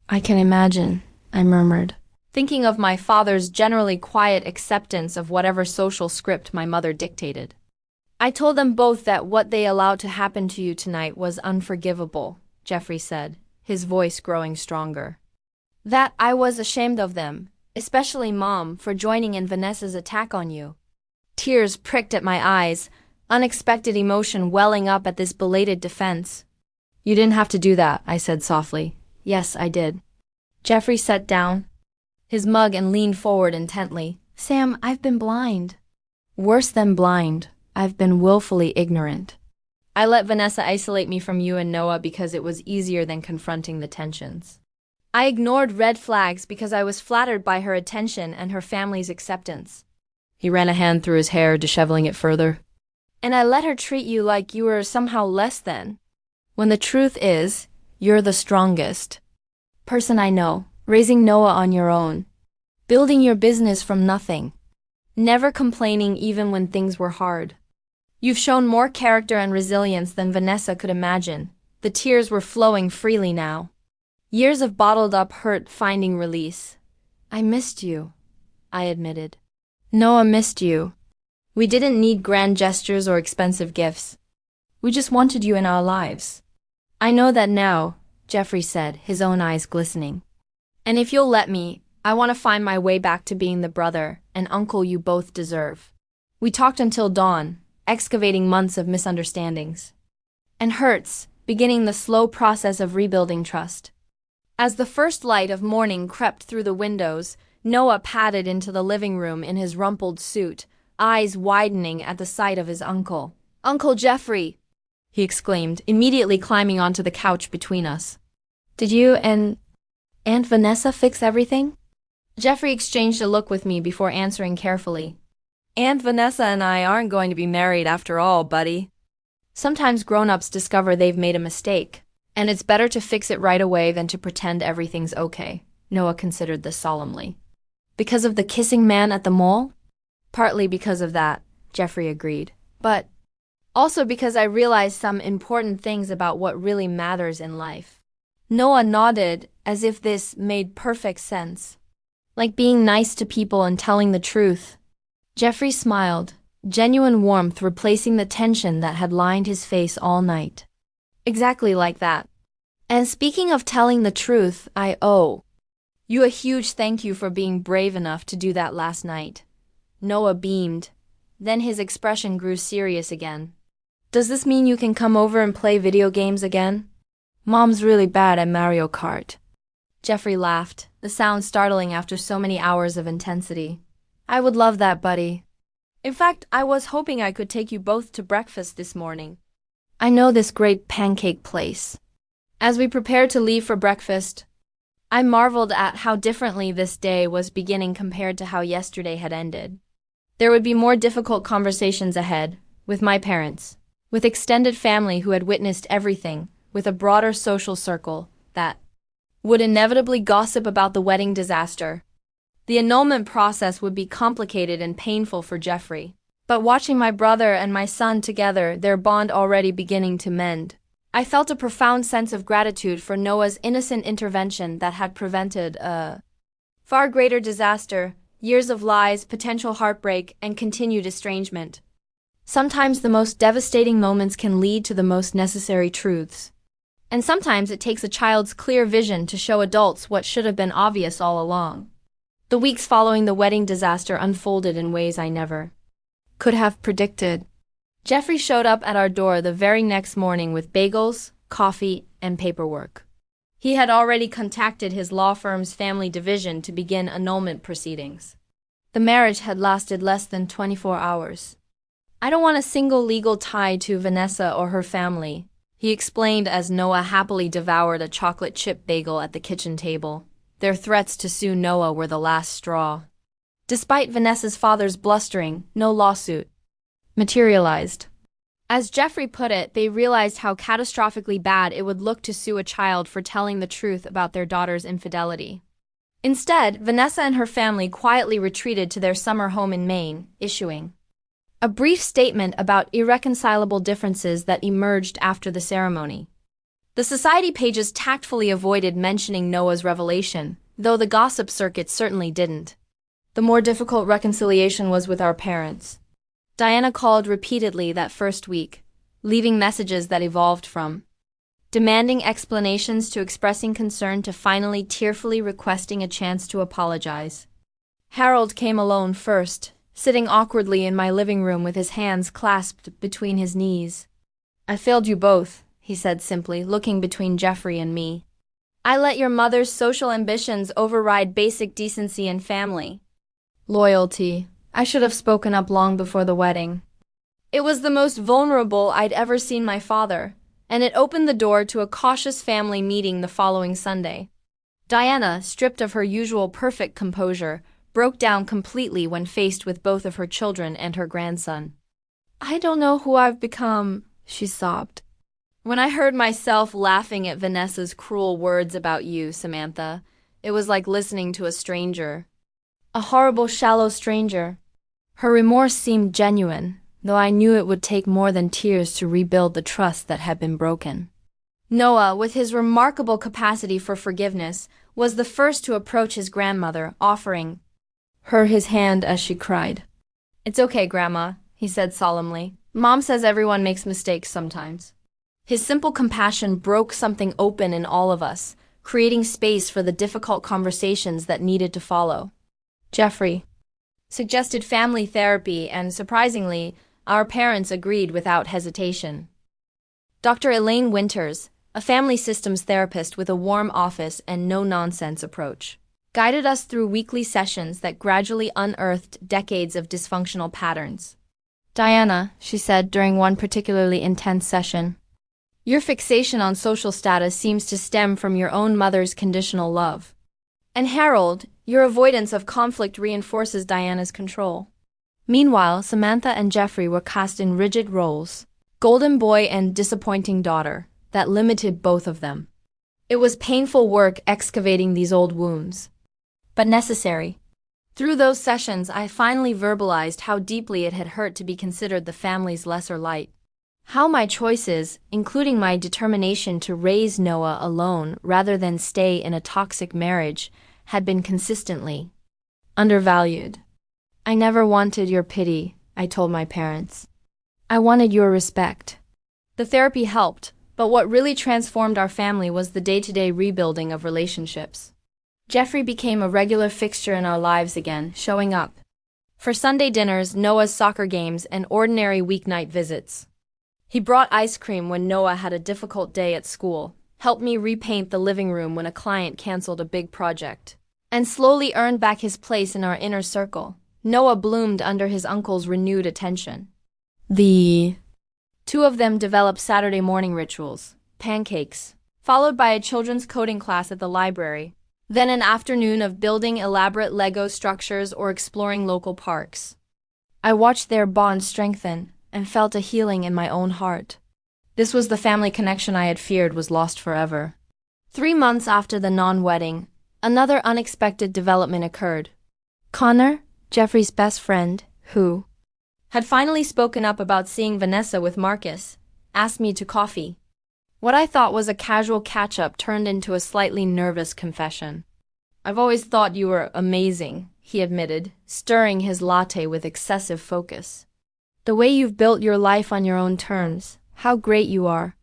I can imagine, I murmured, thinking of my father's generally quiet acceptance of whatever social script my mother dictated. I told them both that what they allowed to happen to you tonight was unforgivable, Jeffrey said, his voice growing stronger. That I was ashamed of them, especially Mom, for joining in Vanessa's attack on you. Tears pricked at my eyes, unexpected emotion welling up at this belated defense. You didn't have to do that, I said softly. Yes, I did. Jeffrey sat down his mug and leaned forward intently. Sam, I've been blind. Worse than blind. I've been willfully ignorant. I let Vanessa isolate me from you and Noah because it was easier than confronting the tensions. I ignored red flags because I was flattered by her attention and her family's acceptance. He ran a hand through his hair, disheveling it further. And I let her treat you like you were somehow less than. When the truth is, you're the strongest person I know, raising Noah on your own, building your business from nothing, never complaining even when things were hard. You've shown more character and resilience than Vanessa could imagine. The tears were flowing freely now. Years of bottled-up hurt finding release. I missed you, I admitted. Noah missed you. We didn't need grand gestures or expensive gifts. We just wanted you in our lives. I know that now, Jeffrey said, his own eyes glistening. And if you'll let me, I want to find my way back to being the brother and uncle you both deserve. We talked until dawn, excavating months of misunderstandings and hurts, beginning the slow process of rebuilding trust. As the first light of morning crept through the windows, Noah padded into the living room in his rumpled suit, eyes widening at the sight of his uncle. Uncle Jeffrey, he exclaimed, immediately climbing onto the couch between us. Did you and Aunt Vanessa fix everything? Jeffrey exchanged a look with me before answering carefully. Aunt Vanessa and I aren't going to be married after all, buddy. Sometimes grown-ups discover they've made a mistake, and it's better to fix it right away than to pretend everything's okay. Noah considered this solemnly. Because of the kissing man at the mall? Partly because of that, Jeffrey agreed. But also because I realized some important things about what really matters in life. Noah nodded as if this made perfect sense. Like being nice to people and telling the truth. Jeffrey smiled, genuine warmth replacing the tension that had lined his face all night. Exactly like that. And speaking of telling the truth, I owe you a huge thank you for being brave enough to do that last night. Noah beamed. Then his expression grew serious again. Does this mean you can come over and play video games again? Mom's really bad at Mario Kart. Jeffrey laughed, the sound startling after so many hours of intensity. I would love that, buddy. In fact, I was hoping I could take you both to breakfast this morning. I know this great pancake place. As we prepared to leave for breakfast, I marveled at how differently this day was beginning compared to how yesterday had ended. There would be more difficult conversations ahead, with my parents, with extended family who had witnessed everything, with a broader social circle that would inevitably gossip about the wedding disaster. The annulment process would be complicated and painful for Jeffrey. But watching my brother and my son together, their bond already beginning to mend, I felt a profound sense of gratitude for Noah's innocent intervention that had prevented a far greater disaster, years of lies, potential heartbreak, and continued estrangement. Sometimes the most devastating moments can lead to the most necessary truths. And sometimes it takes a child's clear vision to show adults what should have been obvious all along. The weeks following the wedding disaster unfolded in ways I never could have predicted. Jeffrey showed up at our door the very next morning with bagels, coffee, and paperwork. He had already contacted his law firm's family division to begin annulment proceedings. The marriage had lasted less than 24 hours. I don't want a single legal tie to Vanessa or her family, he explained as Noah happily devoured a chocolate chip bagel at the kitchen table. Their threats to sue Noah were the last straw. Despite Vanessa's father's blustering, no lawsuit materialized. As Jeffrey put it, they realized how catastrophically bad it would look to sue a child for telling the truth about their daughter's infidelity. Instead, Vanessa and her family quietly retreated to their summer home in Maine, issuing a brief statement about irreconcilable differences that emerged after the ceremony. The society pages tactfully avoided mentioning Noah's revelation, though the gossip circuit certainly didn't. The more difficult reconciliation was with our parents. Diana called repeatedly that first week, leaving messages that evolved from demanding explanations to expressing concern to finally tearfully requesting a chance to apologize. Harold came alone first, sitting awkwardly in my living room with his hands clasped between his knees. I failed you both, he said simply, looking between Jeffrey and me. I let your mother's social ambitions override basic decency and family loyalty. I should have spoken up long before the wedding. It was the most vulnerable I'd ever seen my father, and it opened the door to a cautious family meeting the following Sunday. Diana, stripped of her usual perfect composure, broke down completely when faced with both of her children and her grandson. I don't know who I've become, she sobbed. When I heard myself laughing at Vanessa's cruel words about you, Samantha, it was like listening to a stranger. A horrible, shallow stranger. Her remorse seemed genuine, though I knew it would take more than tears to rebuild the trust that had been broken. Noah, with his remarkable capacity for forgiveness, was the first to approach his grandmother, offering her his hand as she cried. It's okay, Grandma, he said solemnly. Mom says everyone makes mistakes sometimes. His simple compassion broke something open in all of us, creating space for the difficult conversations that needed to follow. Jeffrey suggested family therapy, and surprisingly, our parents agreed without hesitation. Dr. Elaine Winters, a family systems therapist with a warm office and no-nonsense approach, guided us through weekly sessions that gradually unearthed decades of dysfunctional patterns. Diana, she said during one particularly intense session, your fixation on social status seems to stem from your own mother's conditional love. And Harold, your avoidance of conflict reinforces Diana's control. Meanwhile, Samantha and Jeffrey were cast in rigid roles, golden boy and disappointing daughter, that limited both of them. It was painful work excavating these old wounds, but necessary. Through those sessions, I finally verbalized how deeply it had hurt to be considered the family's lesser light. How my choices, including my determination to raise Noah alone rather than stay in a toxic marriage, had been consistently undervalued. I never wanted your pity, I told my parents. I wanted your respect. The therapy helped, but what really transformed our family was the day-to-day rebuilding of relationships. Jeffrey became a regular fixture in our lives again, showing up for Sunday dinners, Noah's soccer games, and ordinary weeknight visits. He brought ice cream when Noah had a difficult day at school, helped me repaint the living room when a client canceled a big project, and slowly earned back his place in our inner circle. Noah bloomed under his uncle's renewed attention. The two of them developed Saturday morning rituals, pancakes, followed by a children's coding class at the library, then an afternoon of building elaborate Lego structures or exploring local parks. I watched their bond strengthen and felt a healing in my own heart. This was the family connection I had feared was lost forever. 3 months after the non-wedding, another unexpected development occurred. Connor, Jeffrey's best friend, who had finally spoken up about seeing Vanessa with Marcus, asked me to coffee. What I thought was a casual catch-up turned into a slightly nervous confession. I've always thought you were amazing, he admitted, stirring his latte with excessive focus. The way you've built your life on your own terms, how great you are.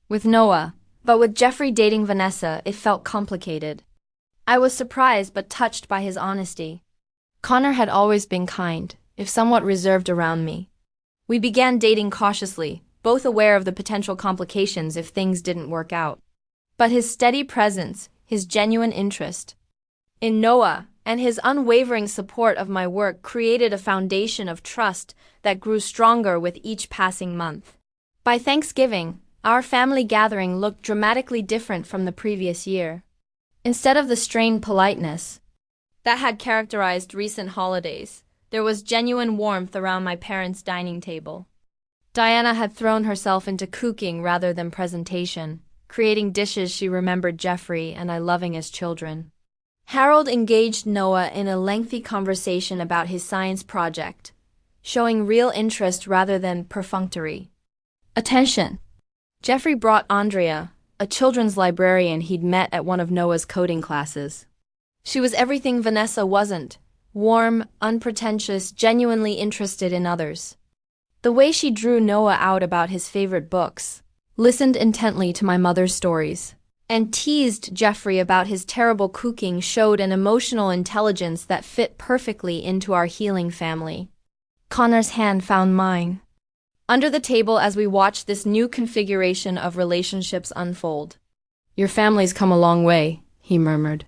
With Noah, but with Jeffrey dating Vanessa, it felt complicated. I was surprised but touched by his honesty. Connor had always been kind, if somewhat reserved around me. We began dating cautiously, both aware of the potential complications if things didn't work out. But his steady presence, his genuine interest in Noah, and his unwavering support of my work created a foundation of trust that grew stronger with each passing month. By Thanksgiving, our family gathering looked dramatically different from the previous year. Instead of the strained politeness that had characterized recent holidays, there was genuine warmth around my parents' dining table. Diana had thrown herself into cooking rather than presentation, creating dishes she remembered Jeffrey and I loving as children. Harold engaged Noah in a lengthy conversation about his science project, showing real interest rather than perfunctory attention. Jeffrey brought Andrea, a children's librarian he'd met at one of Noah's coding classes. She was everything Vanessa wasn't: warm, unpretentious, genuinely interested in others. The way she drew Noah out about his favorite books, listened intently to my mother's stories, and teased Jeffrey about his terrible cooking showed an emotional intelligence that fit perfectly into our healing family. Connor's hand found mine under the table as we watched this new configuration of relationships unfold. Your family's come a long way, he murmured.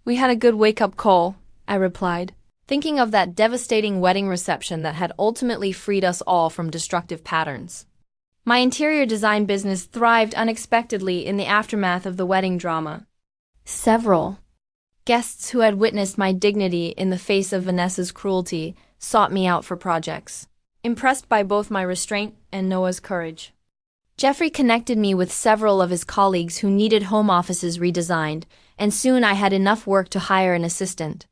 We had a good wake-up call, I replied, thinking of that devastating wedding reception that had ultimately freed us all from destructive patterns. My interior design business thrived unexpectedly in the aftermath of the wedding drama. Several guests who had witnessed my dignity in the face of Vanessa's cruelty sought me out for projects, impressed by both my restraint and Noah's courage. Jeffrey connected me with several of his colleagues who needed home offices redesigned, and soon I had enough work to hire an assistant.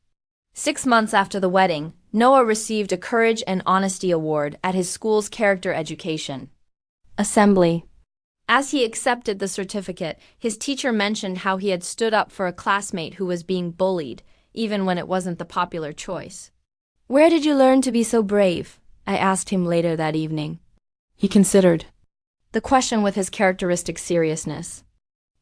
6 months after the wedding, Noah received a Courage and Honesty Award at his school's character education assembly. As he accepted the certificate, his teacher mentioned how he had stood up for a classmate who was being bullied, even when it wasn't the popular choice. Where did you learn to be so brave? I asked him later that evening. He considered the question with his characteristic seriousness.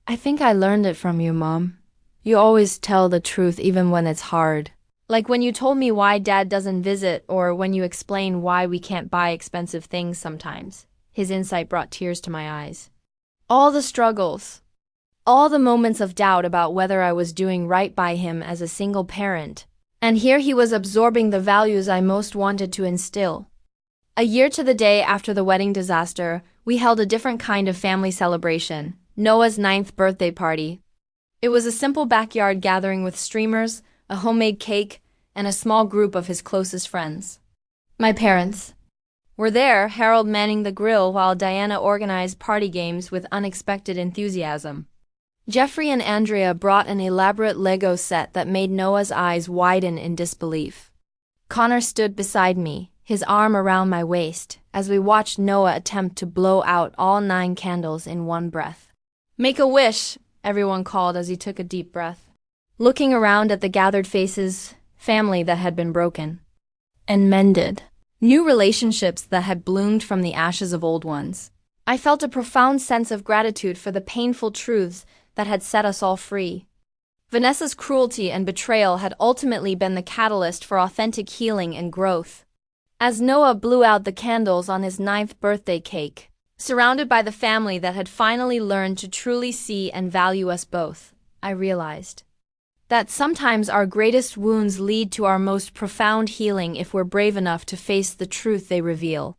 I think I learned it from you, Mom. You always tell the truth even when it's hard. Like when you told me why Dad doesn't visit, or when you explain why we can't buy expensive things sometimes. His insight brought tears to my eyes. All the struggles, all the moments of doubt about whether I was doing right by him as a single parent. And here he was absorbing the values I most wanted to instill. A year to the day after the wedding disaster, we held a different kind of family celebration, Noah's 9th birthday party. It was a simple backyard gathering with streamers, a homemade cake, and a small group of his closest friends. My parents were there, Harold manning the grill while Diana organized party games with unexpected enthusiasm. Jeffrey and Andrea brought an elaborate Lego set that made Noah's eyes widen in disbelief. Connor stood beside me, his arm around my waist, as we watched Noah attempt to blow out all 9 candles in one breath. "Make a wish," everyone called as he took a deep breath. Looking around at the gathered faces, family that had been broken and mended, new relationships that had bloomed from the ashes of old ones, I felt a profound sense of gratitude for the painful truths that had set us all free. Vanessa's cruelty and betrayal had ultimately been the catalyst for authentic healing and growth. As Noah blew out the candles on his 9th birthday cake, surrounded by the family that had finally learned to truly see and value us both, I realized that sometimes our greatest wounds lead to our most profound healing if we're brave enough to face the truth they reveal.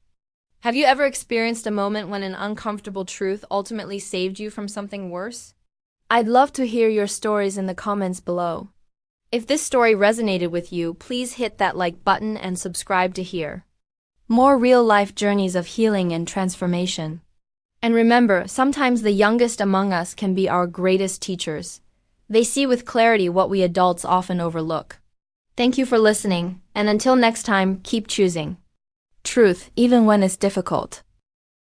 Have you ever experienced a moment when an uncomfortable truth ultimately saved you from something worse? I'd love to hear your stories in the comments below. If this story resonated with you, please hit that like button and subscribe to hear more real-life journeys of healing and transformation. And remember, sometimes the youngest among us can be our greatest teachers. They see with clarity what we adults often overlook. Thank you for listening, and until next time, keep choosing truth, even when it's difficult.